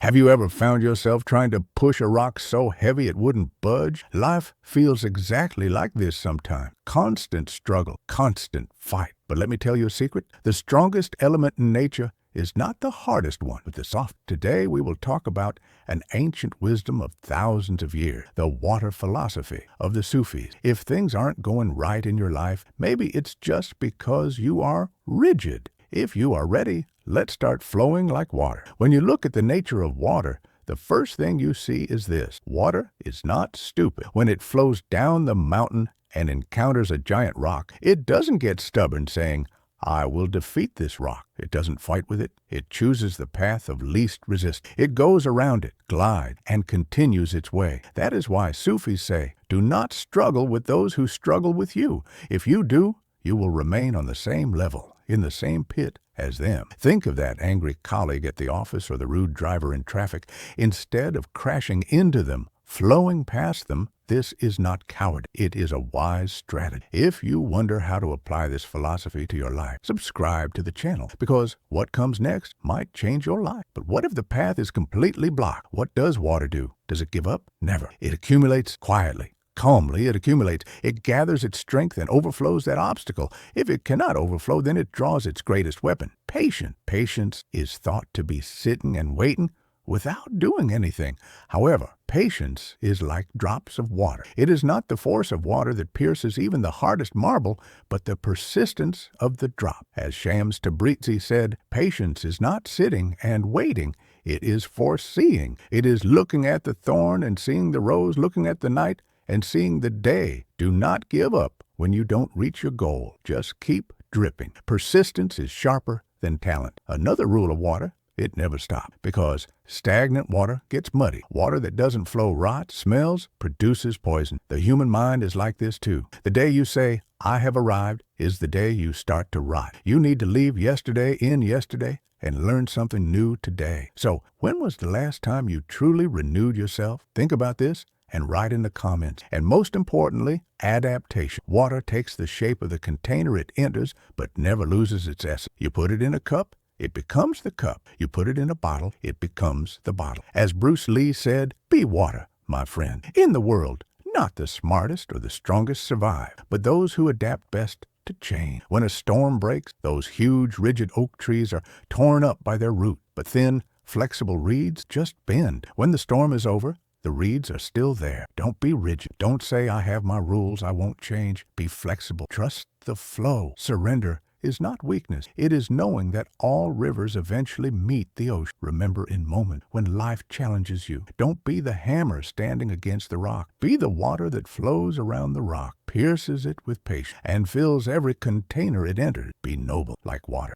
Have you ever found yourself trying to push a rock so heavy it wouldn't budge? Life feels exactly like this sometimes. Constant struggle, constant fight. But let me tell you a secret. The strongest element in nature is not the hardest one, but the soft. Today we will talk about an ancient wisdom of thousands of years, the water philosophy of the Sufis. If things aren't going right in your life, maybe it's just because you are rigid. If you are ready, let's start flowing like water. When you look at the nature of water, the first thing you see is this. Water is not stupid. When it flows down the mountain and encounters a giant rock, it doesn't get stubborn saying, I will defeat this rock. It doesn't fight with it. It chooses the path of least resistance. It goes around it, glides, and continues its way. That is why Sufis say, do not struggle with those who struggle with you. If you do, you will remain on the same level, in the same pit as them. Think of that angry colleague at the office or the rude driver in traffic. Instead of crashing into them, flowing past them, this is not coward. It is a wise strategy. If you wonder how to apply this philosophy to your life, subscribe to the channel, because what comes next might change your life. But what if the path is completely blocked? What does water do? Does it give up? Never. It accumulates quietly. Calmly, it accumulates. It gathers its strength and overflows that obstacle. If it cannot overflow, then it draws its greatest weapon, patience. Patience is thought to be sitting and waiting without doing anything. However, patience is like drops of water. It is not the force of water that pierces even the hardest marble, but the persistence of the drop. As Shams of Tabriz said, patience is not sitting and waiting. It is foreseeing. It is looking at the thorn and seeing the rose, looking at the night and seeing the day. Do not give up when you don't reach your goal. Just keep dripping. Persistence is sharper than talent. Another rule of water, it never stops, because stagnant water gets muddy. Water that doesn't flow rots, smells, produces poison. The human mind is like this too. The day you say, I have arrived, is the day you start to rot. You need to leave yesterday in yesterday and learn something new today. So, when was the last time you truly renewed yourself? Think about this and write in the comments. And most importantly, adaptation. Water takes the shape of the container it enters, but never loses its essence. You put it in a cup, it becomes the cup. You put it in a bottle, it becomes the bottle. As Bruce Lee said, be water, my friend. In the world, not the smartest or the strongest survive, but those who adapt best to change. When a storm breaks, those huge, rigid oak trees are torn up by their root, but thin, flexible reeds just bend. When the storm is over, the reeds are still there. Don't be rigid. Don't say, I have my rules, I won't change. Be flexible. Trust the flow. Surrender is not weakness. It is knowing that all rivers eventually meet the ocean. Remember, in moments when life challenges you, don't be the hammer standing against the rock. Be the water that flows around the rock, pierces it with patience, and fills every container it enters. Be noble like water.